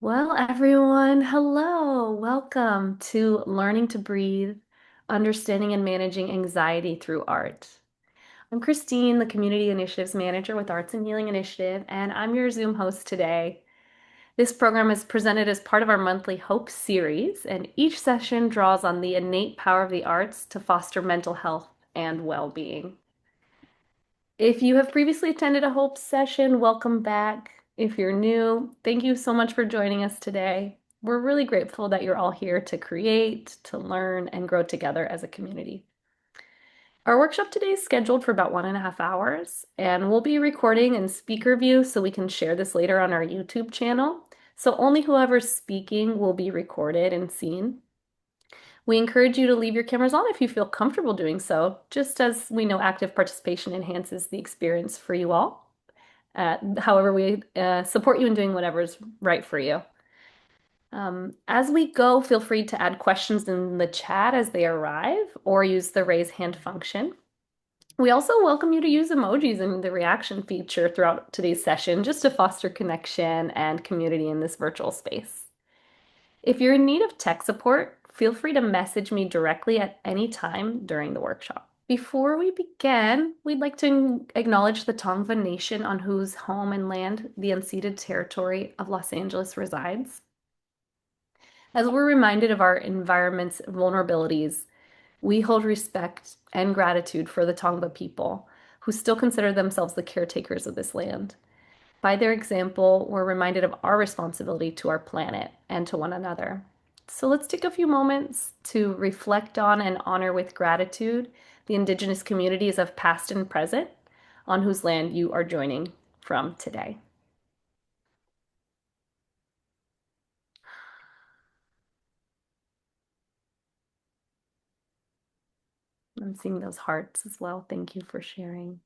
Well, everyone, hello. Welcome to Learning to Breathe, Understanding and Managing Anxiety Through Art. I'm Christine, the Community Initiatives Manager with Arts and Healing Initiative, and I'm your Zoom host today. This program is presented as part of our monthly Hope series, and each session draws on the innate power of the arts to foster mental health and well-being. If you have previously attended a Hope session, welcome back. If you're new, thank you so much for joining us today. We're really grateful that you're all here to create, to learn, and grow together as a community. Our workshop today is scheduled for about 1.5 hours, and we'll be recording in speaker view so we can share this later on our YouTube channel. So only whoever's speaking will be recorded and seen. We encourage you to leave your cameras on if you feel comfortable doing so, just as we know active participation enhances the experience for you all. However, we support you in doing whatever is right for you. As we go, feel free to add questions in the chat as they arrive or use the raise hand function. We also welcome you to use emojis in the reaction feature throughout today's session just to foster connection and community in this virtual space. If you're in need of tech support, feel free to message me directly at any time during the workshop. Before we begin, we'd like to acknowledge the Tongva Nation on whose home and land the unceded territory of Los Angeles resides. As we're reminded of our environment's vulnerabilities, we hold respect and gratitude for the Tongva people who still consider themselves the caretakers of this land. By their example, we're reminded of our responsibility to our planet and to one another. So let's take a few moments to reflect on and honor with gratitude the Indigenous communities of past and present on whose land you are joining from today. I'm seeing those hearts as well. Thank you for sharing.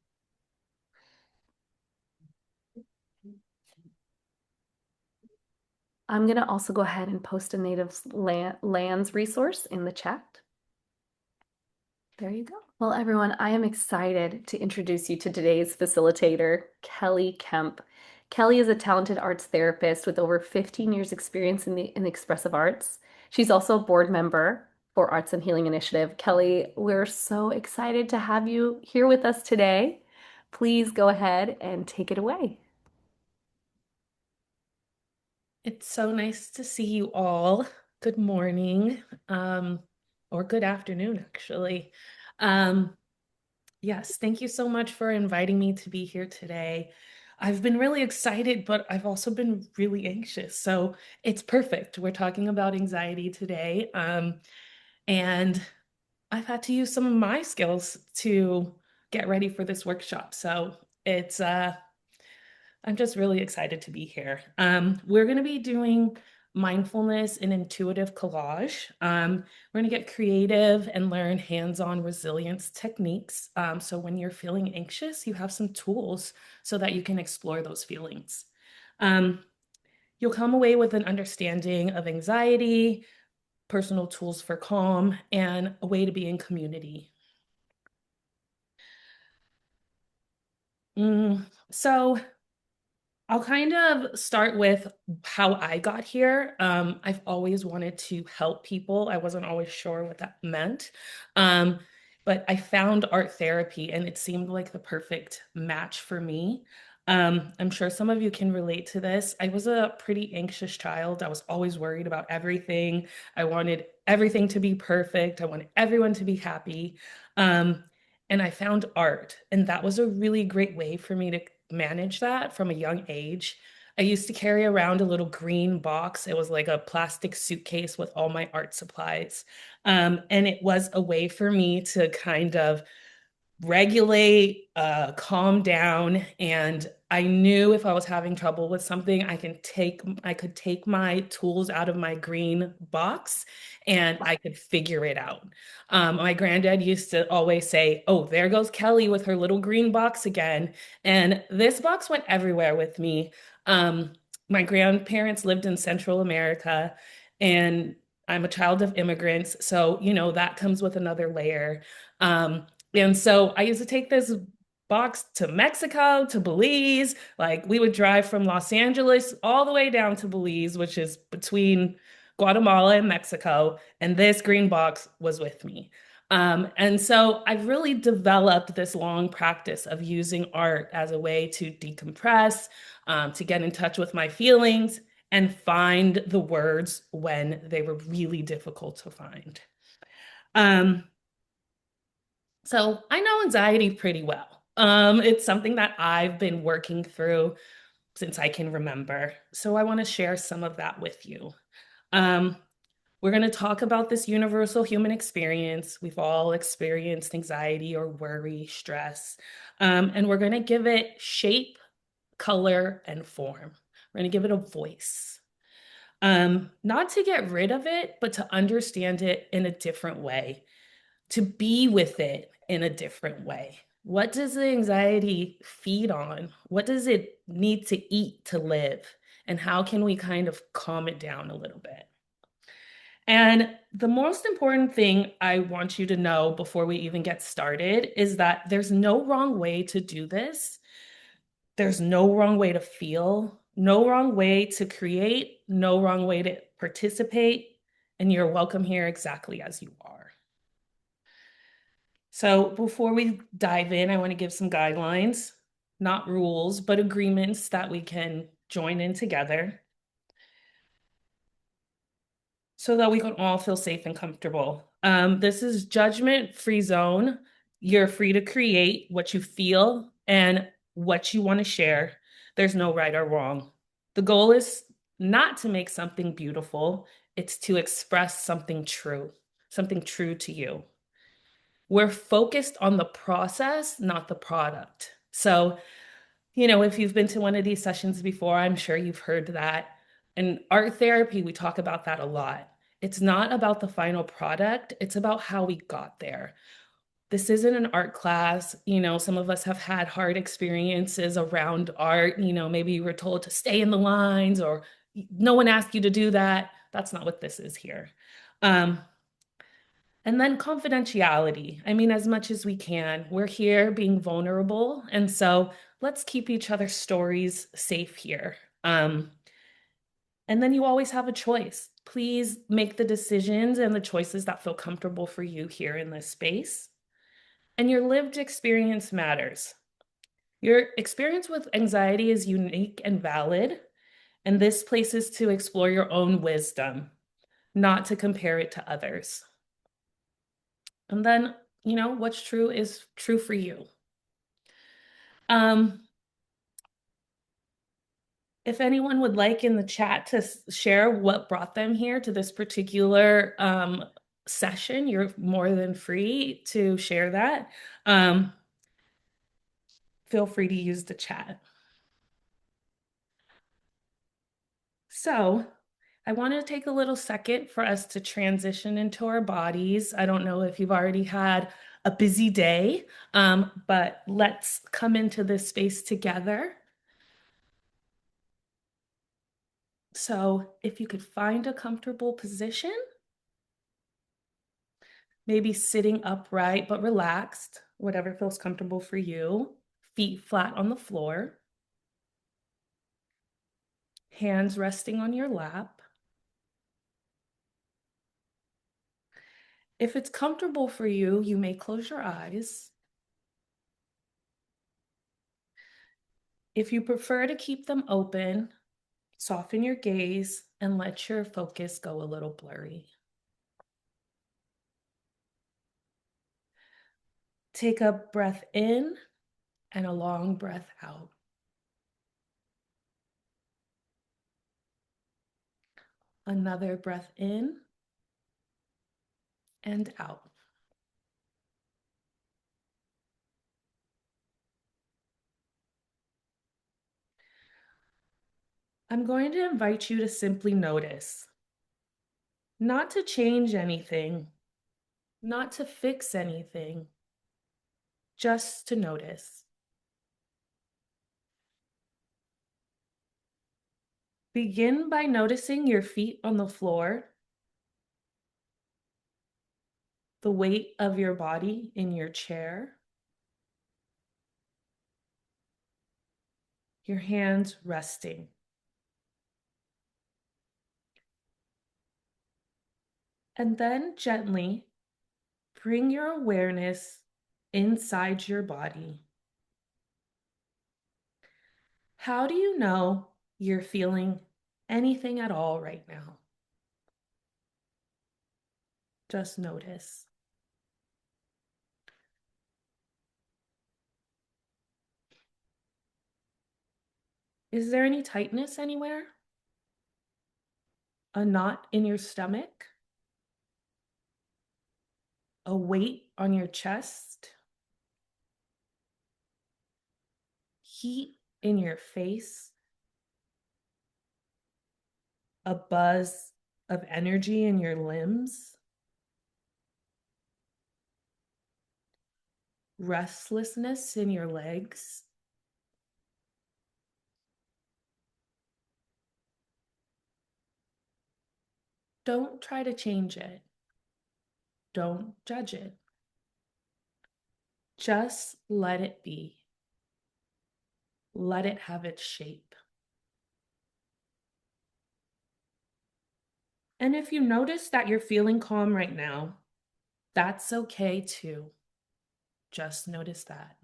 I'm going to also go ahead and post a native lands resource in the chat. There you go. Well, everyone, I am excited to introduce you to today's facilitator, Kelly Kemp. Kelly is a talented arts therapist with over 15 years experience in the expressive arts. She's also a board member for Arts and Healing Initiative. Kelly, we're so excited to have you here with us today. Please go ahead and take it away. It's so nice to see you all. Good morning, or good afternoon, actually. Yes, thank you so much for inviting me to be here today. I've been really excited, but I've also been really anxious. So it's perfect. We're talking about anxiety today. And I've had to use some of my skills to get ready for this workshop. So it's I'm just really excited to be here. We're going to be doing mindfulness and intuitive collage. We're going to get creative and learn hands-on resilience techniques. So when you're feeling anxious, you have some tools so that you can explore those feelings. You'll come away with an understanding of anxiety, personal tools for calm, and a way to be in community. So I'll kind of start with how I got here. I've always wanted to help people. I wasn't always sure what that meant. But I found art therapy and it seemed like the perfect match for me. I'm sure some of you can relate to this. I was a pretty anxious child. I was always worried about everything. I wanted everything to be perfect. I wanted everyone to be happy. And I found art, and that was a really great way for me to manage that from a young age. I used to carry around a little green box. It was like a plastic suitcase with all my art supplies. And it was a way for me to kind of regulate, calm down. And I knew if I was having trouble with something, I could take my tools out of my green box and I could figure it out. My granddad used to always say, "Oh, there goes Kelly with her little green box again." And this box went everywhere with me. My grandparents lived in Central America, and I'm a child of immigrants. So, that comes with another layer. And so I used to take this box to Mexico, to Belize. Like we would drive from Los Angeles all the way down to Belize, which is between Guatemala and Mexico. And this green box was with me. And so I've really developed this long practice of using art as a way to decompress, to get in touch with my feelings, and find the words when they were really difficult to find. Um, so I know anxiety pretty well. It's something that I've been working through since I can remember. So I want to share some of that with you. Um, we're going to talk about this universal human experience. We've all experienced anxiety or worry, stress, and we're going to give it shape, color, and form. We're going to give it a voice. Not to get rid of it, but to understand it in a different way, to be with it in a different way. What does the anxiety feed on? What does it need to eat to live? And how can we kind of calm it down a little bit? And the most important thing I want you to know before we even get started is that there's no wrong way to do this. There's no wrong way to feel, no wrong way to create, no wrong way to participate. And you're welcome here exactly as you are. So before we dive in, I want to give some guidelines, not rules, but agreements that we can join in together so that we can all feel safe and comfortable. This is judgment-free zone. You're free to create what you feel and what you want to share. There's no right or wrong. The goal is not to make something beautiful, it's to express something true to you. We're focused on the process, not the product. So, if you've been to one of these sessions before, I'm sure you've heard that. In art therapy, we talk about that a lot. It's not about the final product, it's about how we got there. This isn't an art class. Some of us have had hard experiences around art. Maybe you were told to stay in the lines or no one asked you to do that. That's not what this is here. Um, and then confidentiality. I mean, as much as we can. We're here being vulnerable. And so let's keep each other's stories safe here. And then you always have a choice. Please make the decisions and the choices that feel comfortable for you here in this space. And your lived experience matters. Your experience with anxiety is unique and valid. And this place is to explore your own wisdom, not to compare it to others. And then, what's true is true for you. Um, if anyone would like in the chat to share what brought them here to this particular session, you're more than free to share that. Feel free to use the chat. So I want to take a little second for us to transition into our bodies. I don't know if you've already had a busy day, but let's come into this space together. So if you could find a comfortable position, maybe sitting upright but relaxed, whatever feels comfortable for you, feet flat on the floor, hands resting on your lap. If it's comfortable for you, you may close your eyes. If you prefer to keep them open, soften your gaze and let your focus go a little blurry. Take a breath in and a long breath out. Another breath in and out. I'm going to invite you to simply notice, not to change anything, not to fix anything, just to notice. Begin by noticing your feet on the floor, the weight of your body in your chair, your hands resting. And then gently bring your awareness inside your body. How do you know you're feeling anything at all right now? Just notice. Is there any tightness anywhere? A knot in your stomach? A weight on your chest? Heat in your face? A buzz of energy in your limbs? Restlessness in your legs? Don't try to change it. Don't judge it. Just let it be. Let it have its shape. And if you notice that you're feeling calm right now, that's okay too. Just notice that.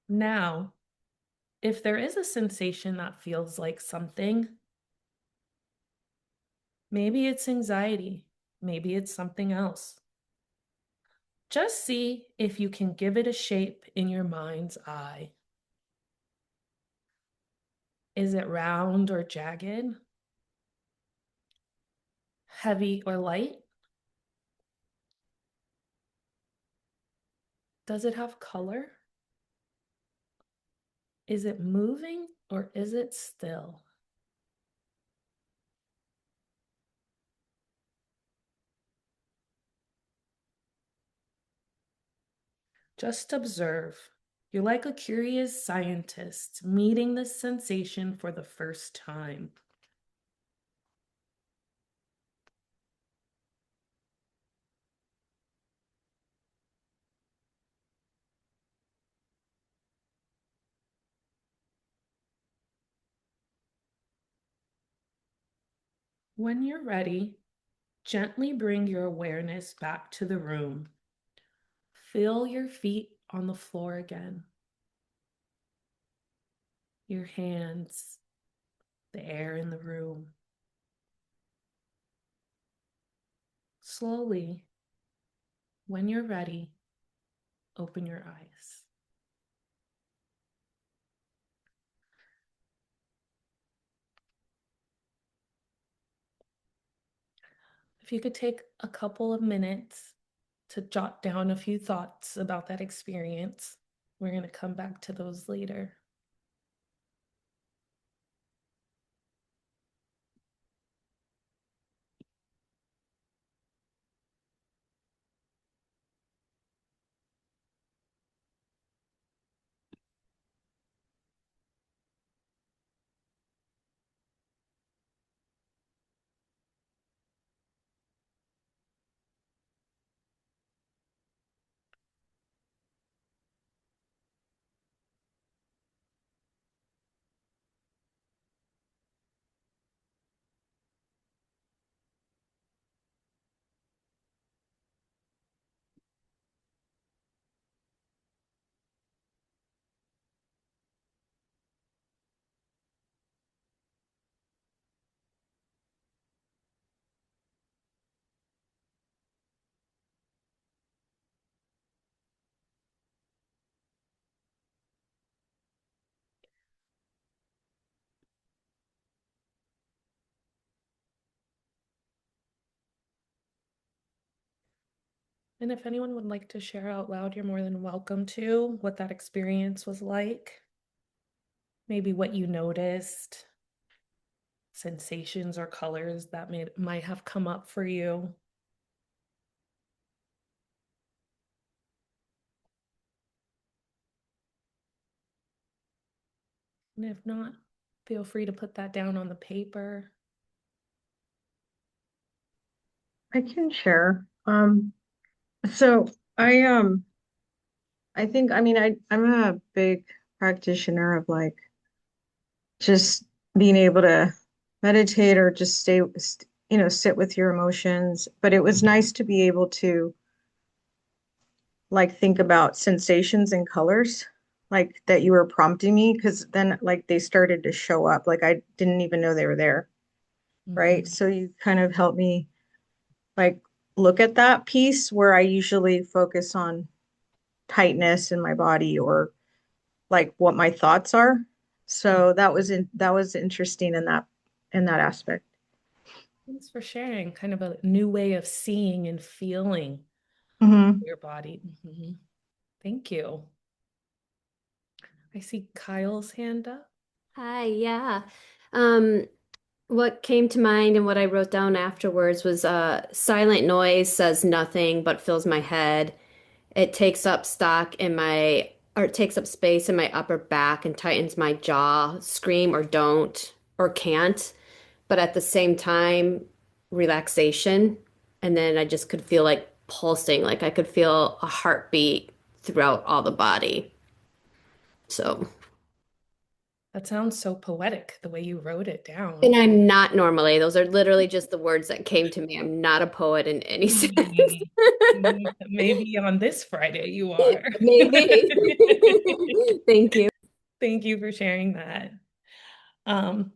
Now, if there is a sensation that feels like something, maybe it's anxiety, maybe it's something else. Just see if you can give it a shape in your mind's eye. Is it round or jagged? Heavy or light? Does it have color? Is it moving or is it still? Just observe. You're like a curious scientist meeting this sensation for the first time. When you're ready, gently bring your awareness back to the room. Feel your feet on the floor again, your hands, the air in the room. Slowly, when you're ready, open your eyes. If you could take a couple of minutes to jot down a few thoughts about that experience, we're going to come back to those later. And if anyone would like to share out loud, you're more than welcome to what that experience was like. Maybe what you noticed, sensations or colors that might have come up for you. And if not, Feel free to put that down on the paper. I can share. So I think I'm a big practitioner of like just being able to meditate or just sit with your emotions. But it was nice to be able to like think about sensations and colors like that you were prompting me because then like they started to show up. Like I didn't even know they were there, right? Mhm. So you kind of helped me like look at that piece where I usually focus on tightness in my body or like what my thoughts are. So that was interesting in that aspect. Thanks for sharing kind of a new way of seeing and feeling Hmm. your body. Thank you. I see Kyle's hand up. Hi, yeah. Um, what came to mind and what I wrote down afterwards was silent noise says nothing but fills my head. It takes up stock in my, or it takes up space in my upper back and tightens my jaw. Scream or don't or can't, but at the same time, relaxation. And then I just could feel like pulsing, like I could feel a heartbeat throughout all the body. So. That sounds so poetic the way you wrote it And down. I'm not normally. Those are literally just the words that came to me. I'm not a poet in any sense. Maybe, maybe on this Friday you are. Maybe. Thank you. Thank you for sharing that.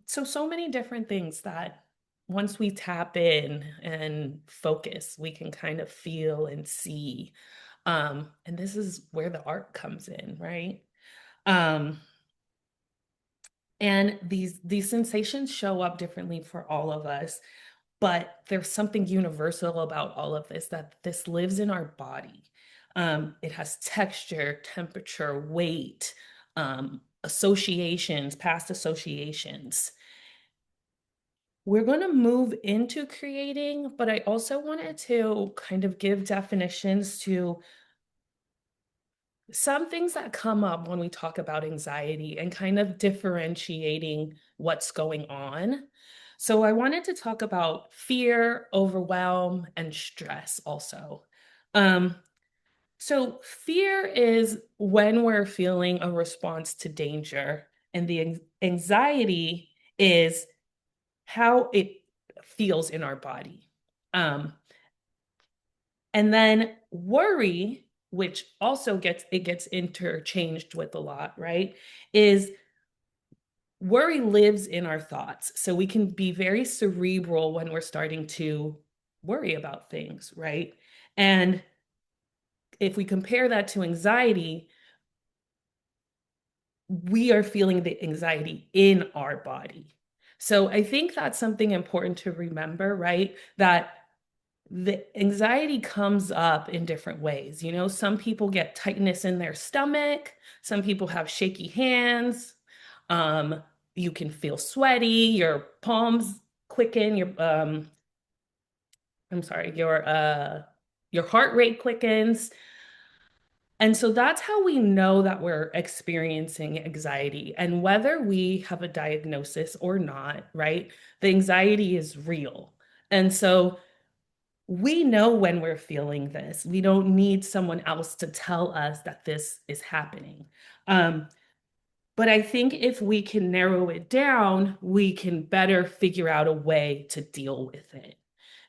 So many different things that once we tap in and focus, we can kind of feel and see. And this is where the art comes in, right? Um, and these sensations show up differently for all of us, but there's something universal about all of this that this lives in our body. It has texture, temperature, weight, associations, past associations. We're going to move into creating, but I also wanted to kind of give definitions to some things that come up when we talk about anxiety and kind of differentiating what's going on. So, I wanted to talk about fear, overwhelm, and stress also. Um, so, fear is when we're feeling a response to danger, and the anxiety is how it feels in our body. Um, and then worry, which also gets interchanged with a lot, right? Is worry lives in our thoughts. So we can be very cerebral when we're starting to worry about things, right? And if we compare that to anxiety, we are feeling the anxiety in our body. So I think that's something important to remember, right? That the anxiety comes up in different ways. You know, some people get tightness in their stomach, some people have shaky hands. Um, you can feel sweaty, your palms quicken, I'm sorry, your heart rate quickens. And so that's how we know that we're experiencing anxiety. And whether we have a diagnosis or not, right? The anxiety is real. And so we know when we're feeling this. We don't need someone else to tell us that this is happening. Um, but I think if we can narrow it down, we can better figure out a way to deal with it.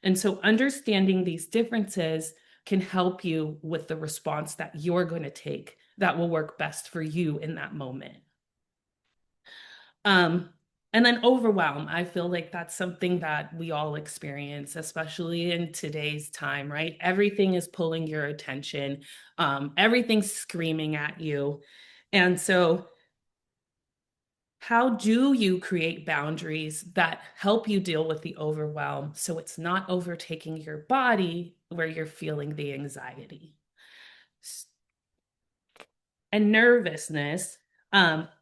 And so understanding these differences can help you with the response that you're going to take that will work best for you in that moment. Um, and then overwhelm, I feel like that's something that we all experience, especially in today's time, right? Everything is pulling your attention, everything's screaming at you. And so, how do you create boundaries that help you deal with the overwhelm so it's not overtaking your body where you're feeling the anxiety? And nervousness.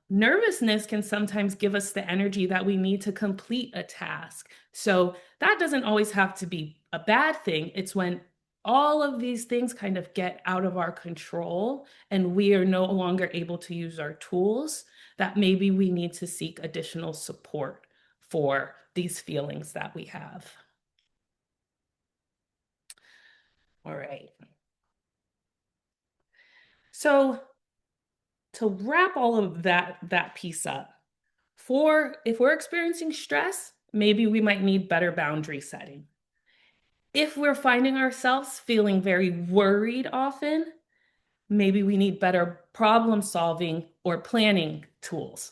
Nervousness can sometimes give us the energy that we need to complete a task. So that doesn't always have to be a bad thing. It's when all of these things kind of get out of our control and we are no longer able to use our tools that maybe we need to seek additional support for these feelings that we have. All right. So to wrap all of that piece up, if we're experiencing stress, maybe we might need better boundary setting. If we're finding ourselves feeling very worried often, maybe we need better problem solving or planning tools.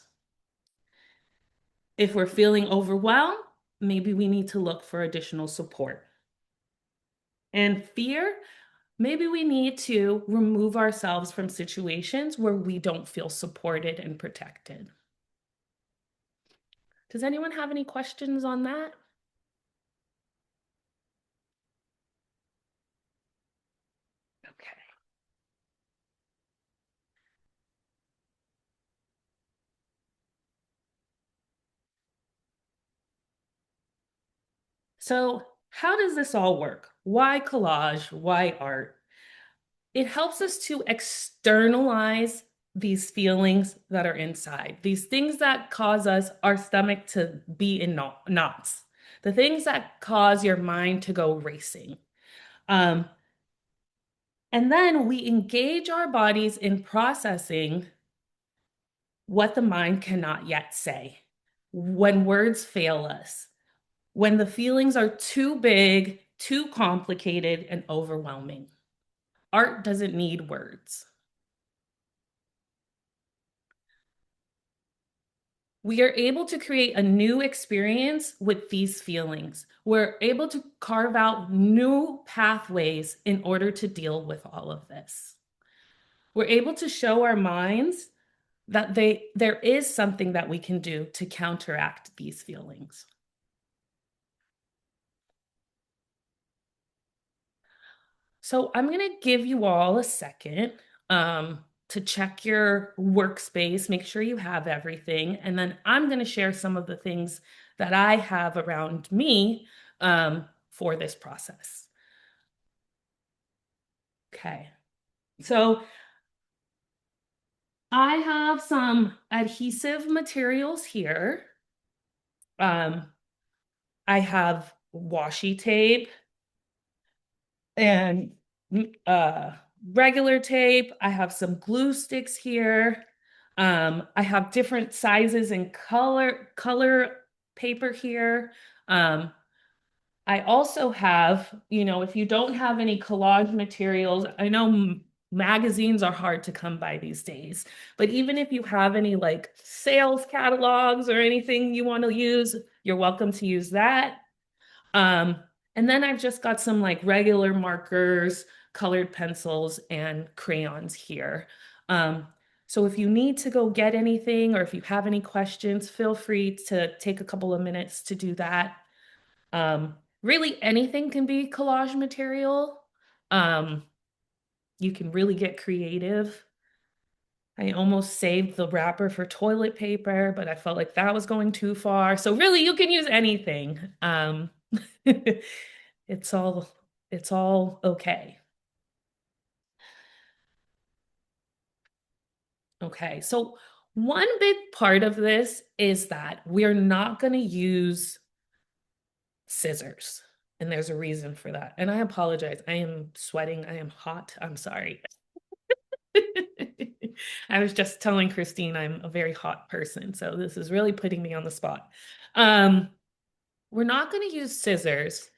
If we're feeling overwhelmed, maybe we need to look for additional support. And fear, maybe we need to remove ourselves from situations where we don't feel supported and protected. Does anyone have any questions on that? Okay. So how does this all work? Why collage? Why art? It helps us to externalize these feelings that are inside, these things that cause our stomach to be in knots, the things that cause your mind to go racing. And then we engage our bodies in processing what the mind cannot yet say. When words fail us, when the feelings are too big, too complicated, and overwhelming. Art doesn't need words. We are able to create a new experience with these feelings. We're able to carve out new pathways in order to deal with all of this. We're able to show our minds that there is something that we can do to counteract these feelings. So I'm going to give you all a second to check your workspace, make sure you have everything. And then I'm going to share some of the things that I have around me for this process. Okay. So I have some adhesive materials here. I have washi tape and regular tape. I have some glue sticks here. I have different sizes and color paper here. I also have, if you don't have any collage materials, I know magazines are hard to come by these days, but even if you have any like sales catalogs or anything you want to use, you're welcome to use that. And then I've just got some like regular markers, colored pencils, and crayons here. So if you need to go get anything or if you have any questions, feel free to take a couple of minutes to do that. Really anything can be collage material. You can really get creative. I almost saved the wrapper for toilet paper, but I felt like that was going too far. So really you can use anything. It's all okay. Okay, so one big part of this is that we're not going to use scissors. And there's a reason for that. And I apologize. I am sweating. I am hot. I'm sorry. I was just telling Christine I'm a very hot person. So this is really putting me on the spot. We're not going to use scissors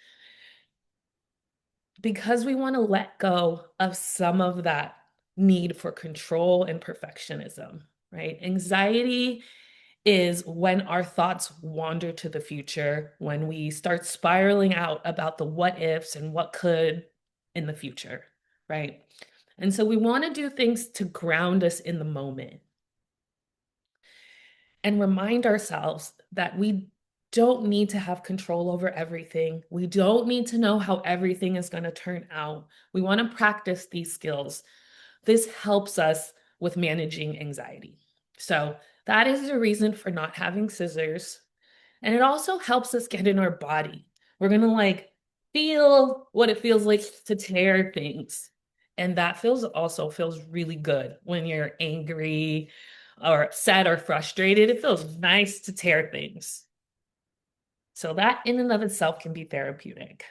because we want to let go of some of that need for control and perfectionism, right? Anxiety is when our thoughts wander to the future, when we start spiraling out about the what ifs and what could in the future, right? And so we want to do things to ground us in the moment and remind ourselves that we don't need to have control over everything. We don't need to know how everything is going to turn out. We want to practice these skills. This helps us with managing anxiety. So that is the reason for not having scissors. And it also helps us get in our body. We're going to like feel what it feels like to tear things. And that also feels really good when you're angry or upset or frustrated, it feels nice to tear things. So that in and of itself can be therapeutic.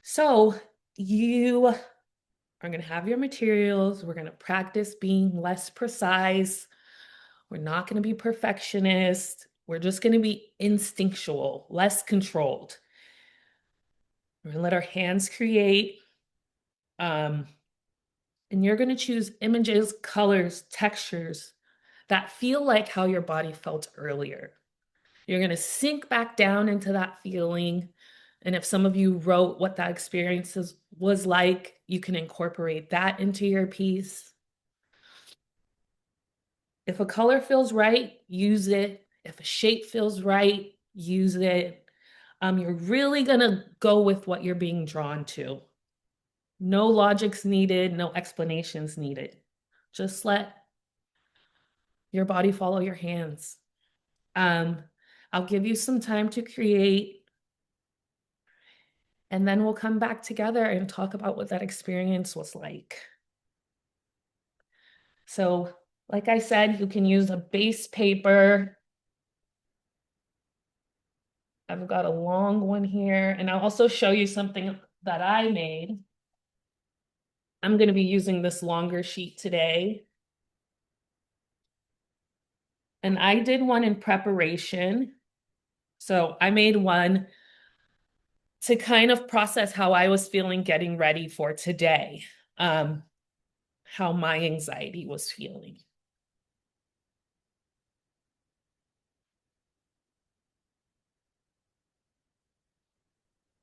So you are going to have your materials. We're going to practice being less precise. We're not going to be perfectionist. We're just going to be instinctual, less controlled. We're going to let our hands create. And you're going to choose images, colors, textures that feel like how your body felt earlier. You're going to sink back down into that feeling. And if some of you wrote what that experience was like, you can incorporate that into your piece. If a color feels right, use it. If a shape feels right, use it. You're really going to go with what you're being drawn to. No logics needed, no explanations needed. Just let your body follow your hands. I'll give you some time to create, and then we'll come back together and talk about what that experience was like. So, like I said, you can use a base paper. I've got a long one here, and I'll also show you something that I made. I'm going to be using this longer sheet today. And I did one in preparation. So I made one to kind of process how I was feeling getting ready for today, how my anxiety was feeling.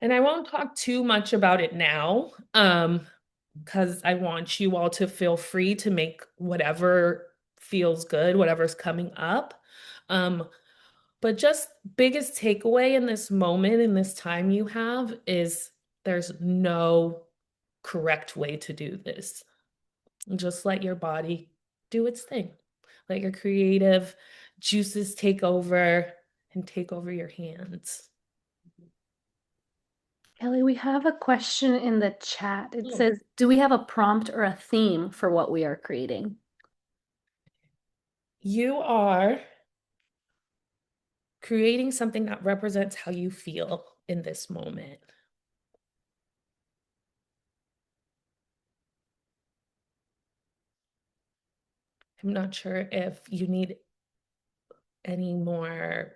And I won't talk too much about it now, because I want you all to feel free to make whatever feels good, whatever's coming up. But just biggest takeaway in this moment, in this time you have, is there's no correct way to do this. Just let your body do its thing. Let your creative juices take over and take over your hands. Kelly, we have a question in the chat. It Oh. says, do we have a prompt or a theme for what we are creating? You are creating something that represents how you feel in this moment. I'm not sure if you need any more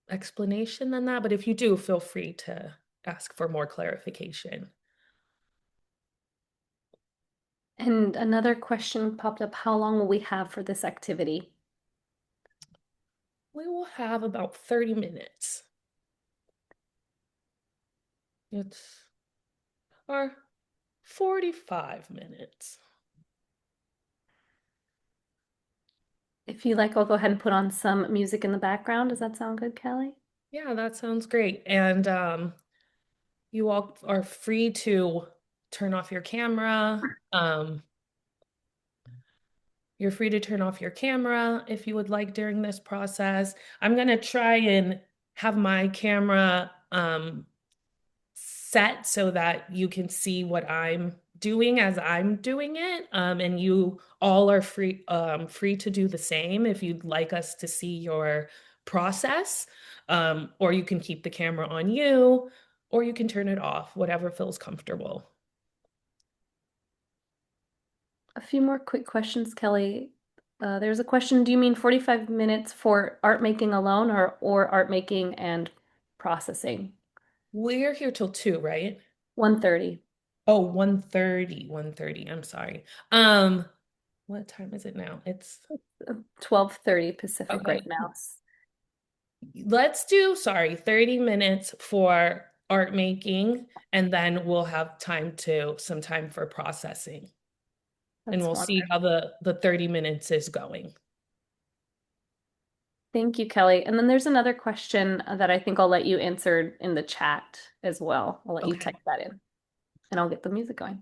explanation than that, but if you do, feel free to ask for more clarification. And another question popped up. How long will we have for this activity? We will have about 30 minutes. Or 45 minutes. If you like, I'll go ahead and put on some music in the background. Does that sound good, Kelly? Yeah, that sounds great. And you all are free to turn off your camera. You're free to turn off your camera if you would like during this process. I'm going to try and have my camera set so that you can see what I'm doing as I'm doing it. And you all are free to do the same if you'd like us to see your process. Or you can keep the camera on you, or you can turn it off, whatever feels comfortable. A few more quick questions, Kelly. There's a question, do you mean 45 minutes for art making alone or art making and processing? We're here till 2, right? 1:30. Oh, 1:30. I'm sorry. What time is it now? It's 12:30 Pacific okay. right now. Let's do, 30 minutes for art making, and then we'll have some time for processing. And That's we'll see wonderful. how the 30 minutes is going. Thank you, Kelly. And then there's another question that I think I'll let you answer in the chat as well. I'll let you Okay. type that in and I'll get the music going.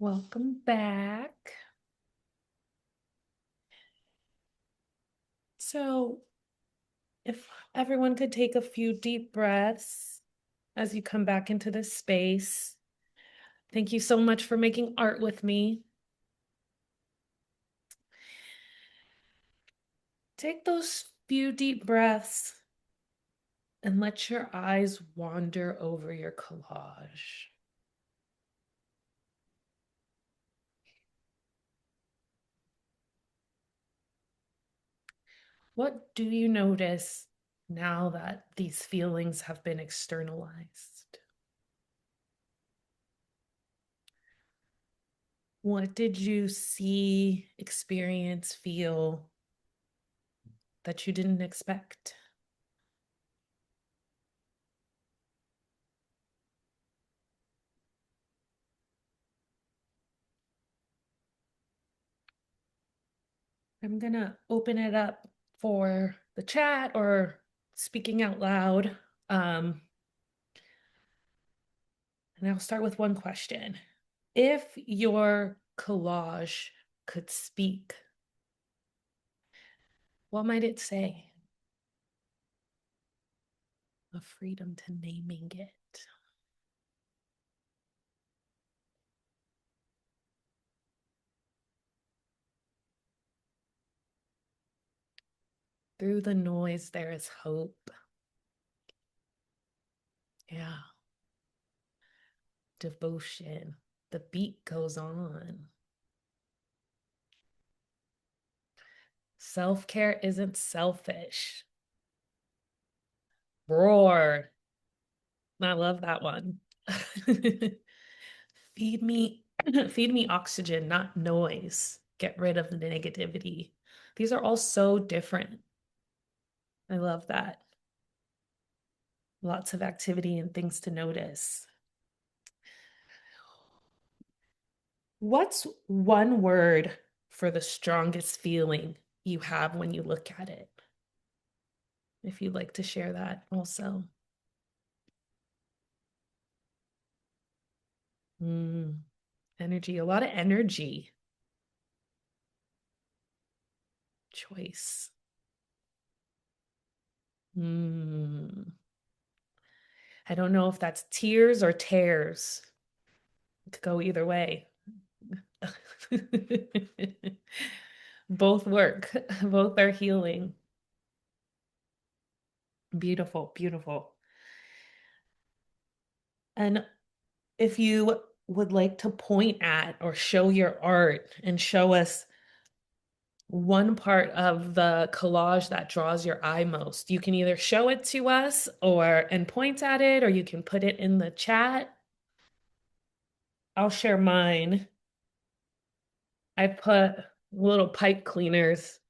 Welcome back. So, if everyone could take a few deep breaths as you come back into this space. Thank you so much for making art with me. Take those few deep breaths and let your eyes wander over your collage. What do you notice now that these feelings have been externalized? What did you see, experience, feel that you didn't expect? I'm gonna open it up for the chat or speaking out loud. And I'll start with one question. If your collage could speak, what might it say? A freedom to naming it. Through the noise, there is hope. Yeah. Devotion. The beat goes on. Self-care isn't selfish. Roar. I love that one. Feed me, feed me oxygen, not noise. Get rid of the negativity. These are all so different. I love that. Lots of activity and things to notice. What's one word for the strongest feeling you have when you look at it? If you'd like to share that also. Energy, a lot of energy. Choice. I don't know if that's tears or tears. It could go either way. Both work. Both are healing. Beautiful, beautiful. And if you would like to point at or show your art and show us one part of the collage that draws your eye most, you can either show it to us and point at it, or you can put it in the chat. I'll share mine. I put little pipe cleaners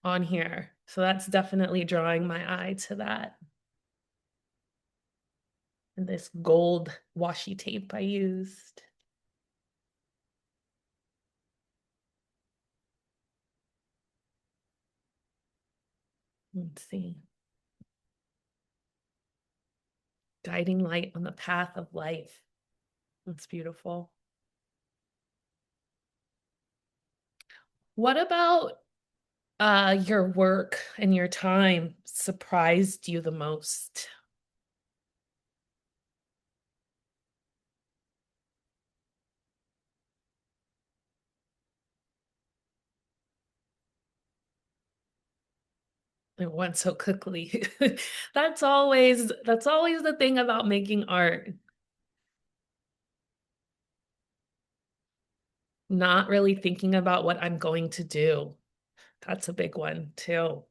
on here, so that's definitely drawing my eye to that. And this gold washi tape I used. Let's see. Guiding light on the path of life. That's beautiful. What about your work and your time surprised you the most? It went so quickly. That's always the thing about making art. Not really thinking about what I'm going to do. That's a big one too.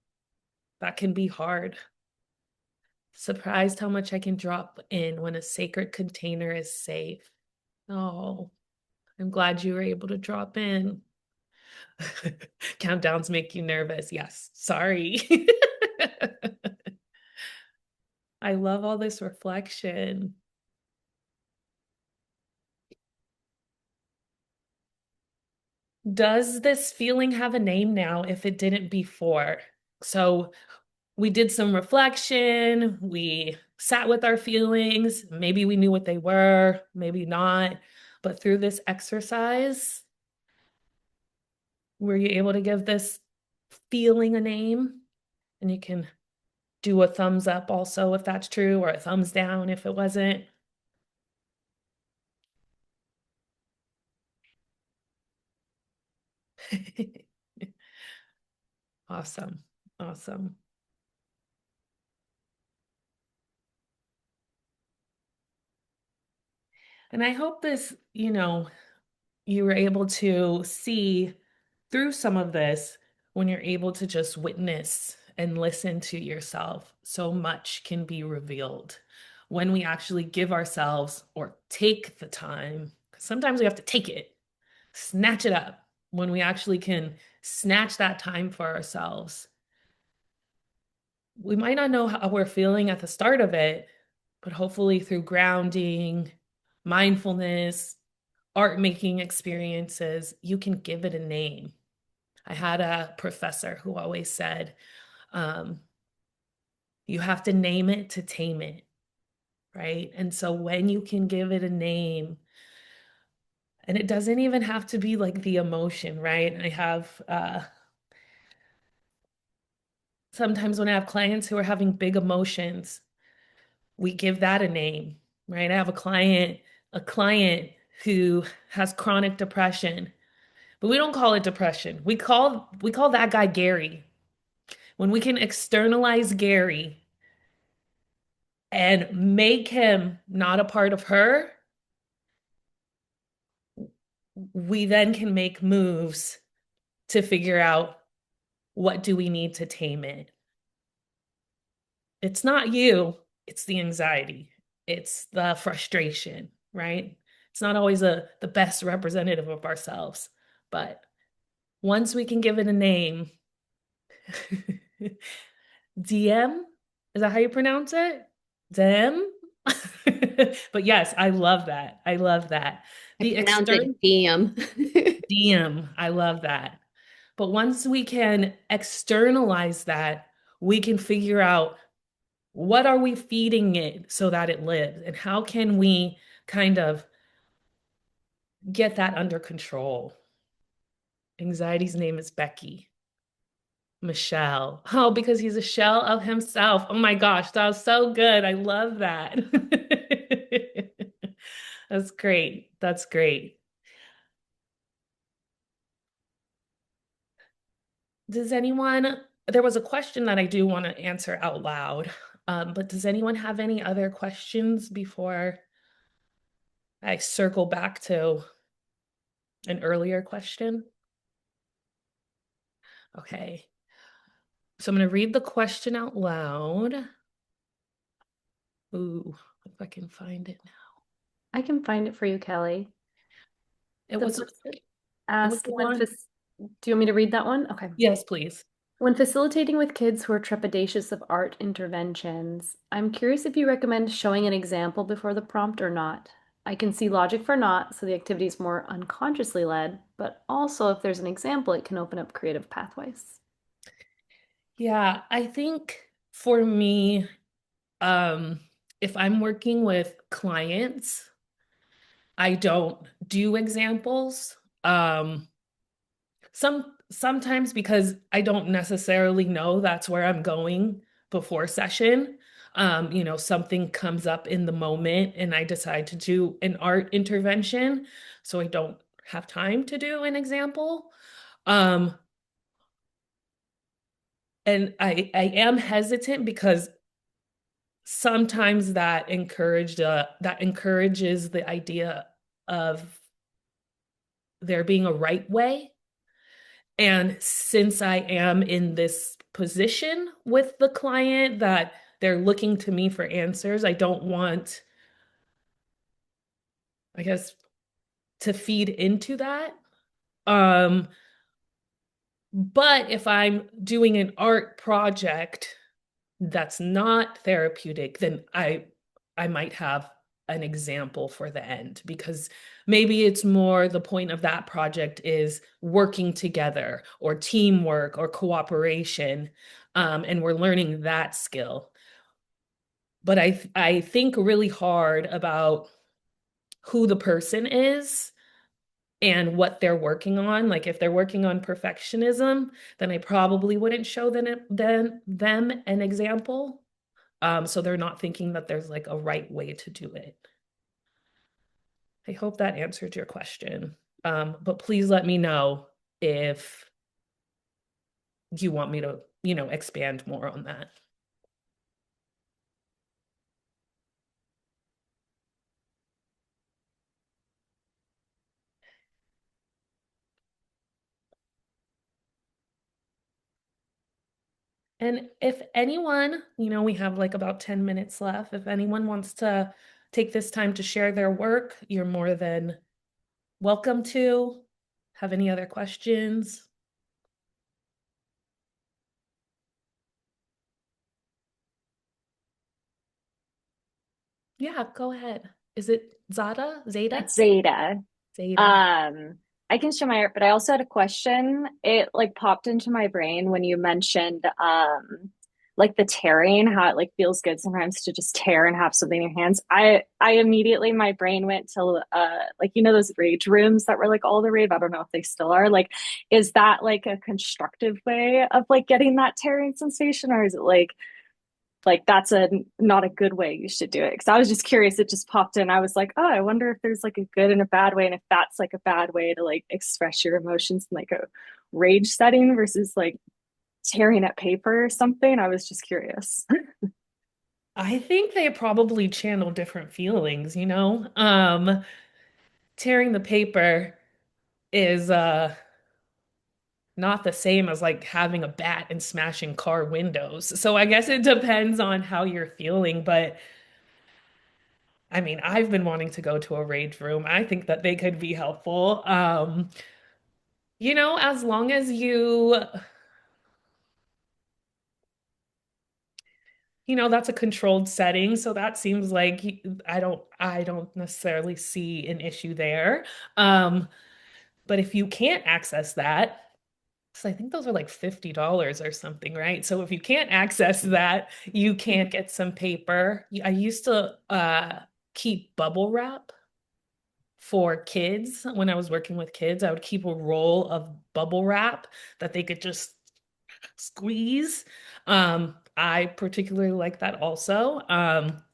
That can be hard. Surprised how much I can drop in when a sacred container is safe. Oh, I'm glad you were able to drop in. Countdowns make you nervous. Yes, sorry. I love all this reflection. Does this feeling have a name now if it didn't before? So we did some reflection, we sat with our feelings, maybe we knew what they were, maybe not. But through this exercise, were you able to give this feeling a name? And you can do a thumbs up also if that's true, or a thumbs down if it wasn't. Awesome. Awesome. And I hope this, you were able to see through some of this when you're able to just witness and listen to yourself. So much can be revealed when we actually give ourselves or take the time. 'Cause sometimes we have to take it, snatch it up. When we actually can snatch that time for ourselves, we might not know how we're feeling at the start of it, but hopefully through grounding, mindfulness, art making experiences, you can give it a name. I had a professor who always said, um, you have to name it to tame it, right? And so when you can give it a name, and it doesn't even have to be like the emotion, right? I have sometimes when I have clients who are having big emotions, we give that a name, right? I have a client who has chronic depression, but we don't call it depression. We call that guy Gary. When we can externalize Gary and make him not a part of her, we then can make moves to figure out what do we need to tame it. It's not you, it's the anxiety. It's the frustration, right? It's not always the best representative of ourselves, but once we can give it a name, DM, is that how you pronounce it? DM? But yes, I love that. I love that. I The pronounce external it DM. DM, I love that. But once we can externalize that, we can figure out what are we feeding it so that it lives, and how can we kind of get that under control. Anxiety's name is Becky. Michelle. Oh, because he's a shell of himself. Oh my gosh, that was so good. I love that. That's great. That's great. There was a question that I do want to answer out loud, but does anyone have any other questions before I circle back to an earlier question? Okay. So I'm going to read the question out loud. Ooh, if I can find it now. I can find it for you, Kelly. It The was person it was asked the when one. do you want me to read that one? Okay. Yes, please. When facilitating with kids who are trepidatious of art interventions, I'm curious if you recommend showing an example before the prompt or not. I can see logic for not, so the activity is more unconsciously led, but also if there's an example, it can open up creative pathways. Yeah, I think for me, um, if I'm working with clients, I don't do examples. Sometimes because I don't necessarily know that's where I'm going before session. Something comes up in the moment and I decide to do an art intervention, so I don't have time to do an example. Um, and I am hesitant because sometimes that encourages the idea of there being a right way. And since I am in this position with the client that they're looking to me for answers, I don't want, I guess, to feed into that. Um, but if I'm doing an art project that's not therapeutic, then I might have an example for the end, because maybe it's more the point of that project is working together or teamwork or cooperation, and we're learning that skill. But I think really hard about who the person is and what they're working on. Like if they're working on perfectionism, then I probably wouldn't show them an example. So they're not thinking that there's like a right way to do it. I hope that answered your question. But please let me know if you want me to, expand more on that. And if anyone, we have like about 10 minutes left. If anyone wants to take this time to share their work, you're more than welcome to. Have any other questions? Yeah, go ahead. Is it Zada? Zeta? It's Zeta. Zeta. Um, I can share my art, but I also had a question. It like popped into my brain when you mentioned like the tearing, how it like feels good sometimes to just tear and have something in your hands. I immediately my brain went to like those rage rooms that were like all the rave. I don't know if they still are. Like, is that like a constructive way of like getting that tearing sensation, or is it like that's a not a good way you should do it? Because I was just curious, it just popped in. I was like, oh, I wonder if there's like a good and a bad way, and if that's like a bad way to like express your emotions in like a rage setting versus like tearing at paper or something. I was just curious. I think they probably channel different feelings. Tearing the paper is not the same as like having a bat and smashing car windows. So I guess it depends on how you're feeling, but I mean, I've been wanting to go to a rage room. I think that they could be helpful. As long as that's a controlled setting, so that seems like I don't necessarily see an issue there. Um, but if you can't access that, so I think those are like $50 or something, right? So if you can't access that, you can't get some paper. I used to keep bubble wrap for kids. When I was working with kids, I would keep a roll of bubble wrap that they could just squeeze. I particularly like that also.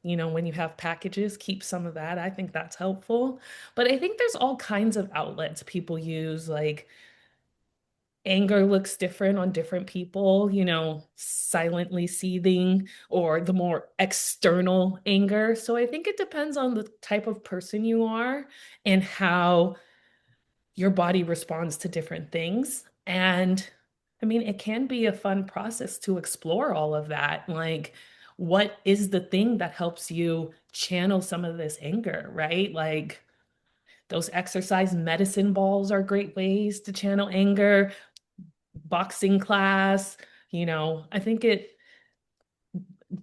When you have packages, keep some of that. I think that's helpful. But I think there's all kinds of outlets people use, like anger looks different on different people, silently seething or the more external anger. So I think it depends on the type of person you are and how your body responds to different things. And I mean, it can be a fun process to explore all of that. Like, what is the thing that helps you channel some of this anger, right? Like, those exercise medicine balls are great ways to channel anger, boxing class, I think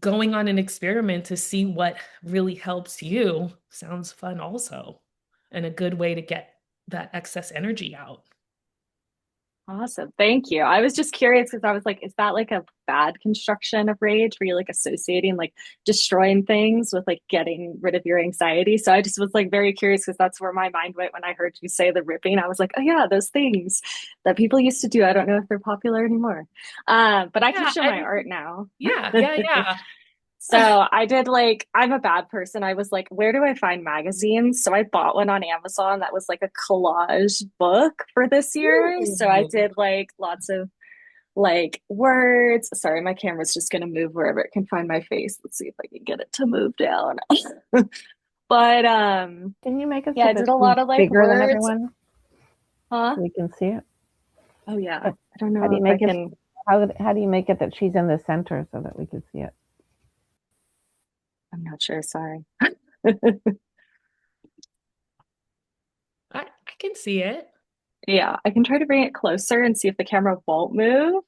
going on an experiment to see what really helps you sounds fun also, and a good way to get that excess energy out. Awesome. Thank you. I was just curious because I was like, is that like a bad construction of rage where you're like associating like destroying things with like getting rid of your anxiety? So I just was like very curious because that's where my mind went when I heard you say the ripping. I was like, oh yeah, those things that people used to do. I don't know if they're popular anymore. But I can Yeah, show my art now. yeah, yeah, yeah. So I did like, I'm a bad person. I was like, where do I find magazines? So I bought one on Amazon that was like a collage book for this year. So I Ooh. did like lots of like words. Sorry, my camera's just gonna move wherever it can find my face. Let's see if I can get it to move down. But Can you make it yeah, so I that did a she's lot of like bigger than words. everyone Huh? so we can see it? Oh yeah. But I don't how know do you if I make it? can. How do you make it that she's in the center so that we can see it? I'm not sure, sorry. I can see it. Yeah, I can try to bring it closer and see if the camera won't move.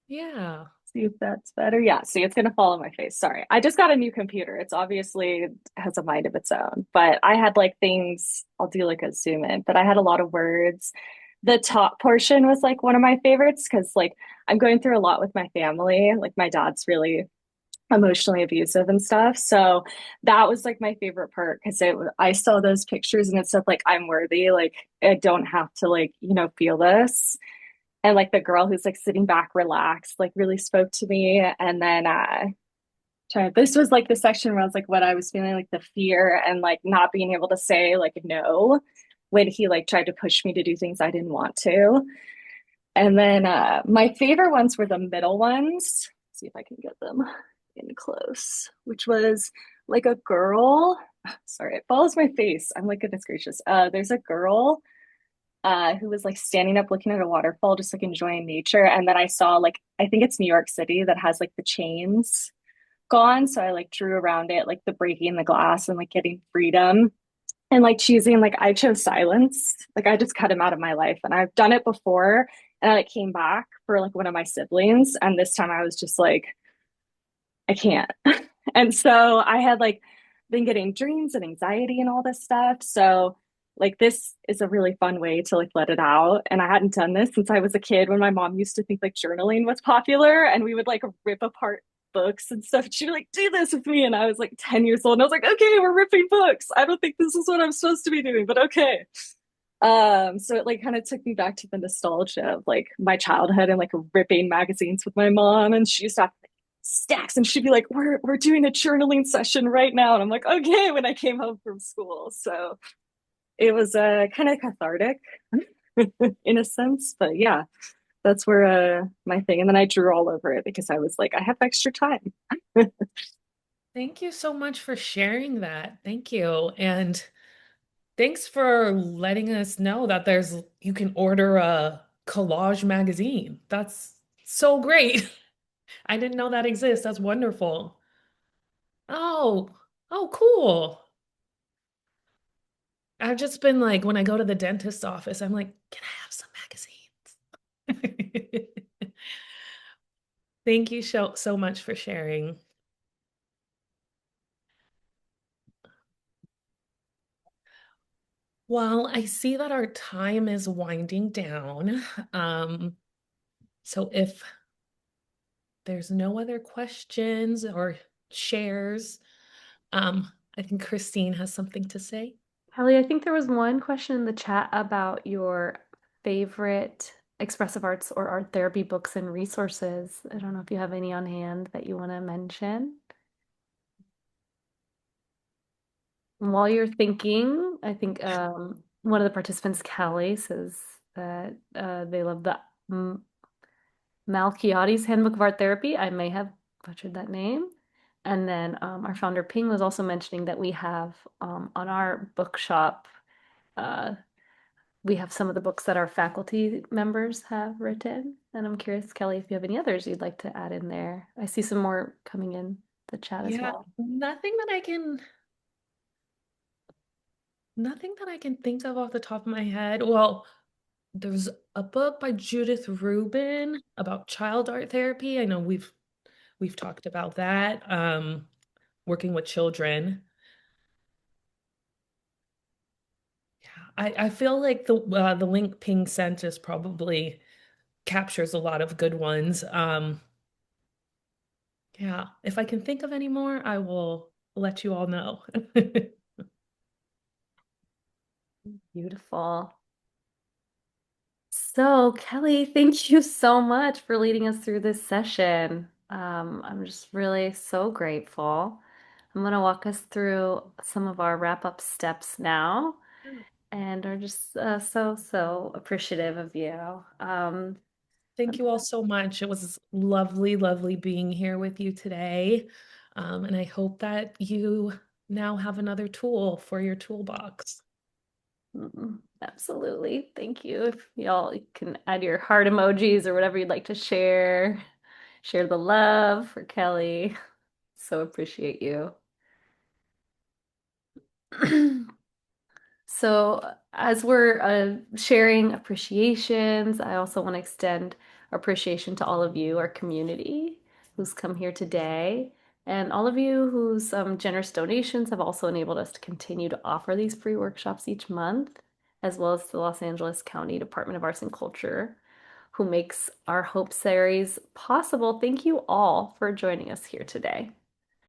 Yeah. See if that's better. Yeah, see, it's gonna fall on my face. Sorry. I just got a new computer. It's obviously has a mind of its own. But I had like things, I'll do like a zoom in, but I had a lot of words. The top portion was like one of my favorites because like I'm going through a lot with my family. Like my dad's really emotionally abusive and stuff. So that was like my favorite part because I saw those pictures and it said like I'm worthy, like I don't have to like, feel this. And like the girl who's like sitting back relaxed, like really spoke to me. And then this was like the section where I was like what I was feeling, like the fear and like not being able to say like no when he like tried to push me to do things I didn't want to. And then my favorite ones were the middle ones. Let's see if I can get them in close, which was like a girl. Sorry, it follows my face. I'm like, goodness gracious. There's a girl who was like standing up looking at a waterfall, just like enjoying nature. And then I saw like, I think it's New York City that has like the chains gone. So I like drew around it, like the breaking the glass and like getting freedom and like choosing like I chose silence. Like I just cut him out of my life. And I've done it before and I like came back for like one of my siblings. And this time I was just like, I can't. And so I had like been getting dreams and anxiety and all this stuff. So like this is a really fun way to like let it out. And I hadn't done this since I was a kid when my mom used to think like journaling was popular and we would like rip apart books and stuff. She'd be like, do this with me. And I was like 10 years old and I was like, okay, we're ripping books. I don't think this is what I'm supposed to be doing, but okay. So it like kind of took me back to the nostalgia of like my childhood and like ripping magazines with my mom. And she used to have stacks and she'd be like, we're doing a journaling session right now. And I'm like, okay, when I came home from school. So it was kind of cathartic in a sense. But yeah, that's where my thing. And then I drew all over it because I was like, I have extra time. Thank you so much for sharing that. Thank you. And thanks for letting us know that you can order a Collage magazine. That's so great. I didn't know that exists. That's wonderful. Oh, oh, cool. I've just been like, when I go to the dentist's office, I'm like, can I have some magazines? Thank you so much for sharing. Well, I see that our time is winding down. Um, so if there's no other questions or shares, I think Christine has something to say. Kelly, I think there was one question in the chat about your favorite expressive arts or art therapy books and resources. I don't know if you have any on hand that you want to mention. While you're thinking, I think one of the participants, Kelly, says that they love the Malchiotti's Handbook of Art Therapy. I may have butchered that name. And then our founder Ping was also mentioning that we have on our bookshop, uh, we have some of the books that our faculty members have written. And I'm curious, Kelly, if you have any others you'd like to add in there. I see some more coming in the chat as Yeah, well. nothing that I can think of off the top of my head. Well, there's a book by Judith Rubin about child art therapy. I know we've talked about that, working with children. Yeah, I feel like the link Ping sent is probably captures a lot of good ones. Yeah, if I can think of any more, I will let you all know. Beautiful. So, Kelly, thank you so much for leading us through this session. I'm just really so grateful. I'm going to walk us through some of our wrap-up steps now, and are just so appreciative of you. Thank you all so much. It was lovely, lovely being here with you today. And I hope that you now have another tool for your toolbox. Absolutely. Thank you. If y'all can add your heart emojis or whatever you'd like to share, share the love for Kelly. So appreciate you. So, as we're sharing appreciations, I also want to extend appreciation to all of you, our community, who's come here today, and all of you whose generous donations have also enabled us to continue to offer these free workshops each month, as well as the Los Angeles County Department of Arts and Culture, who makes our Hope series possible. Thank you all for joining us here today.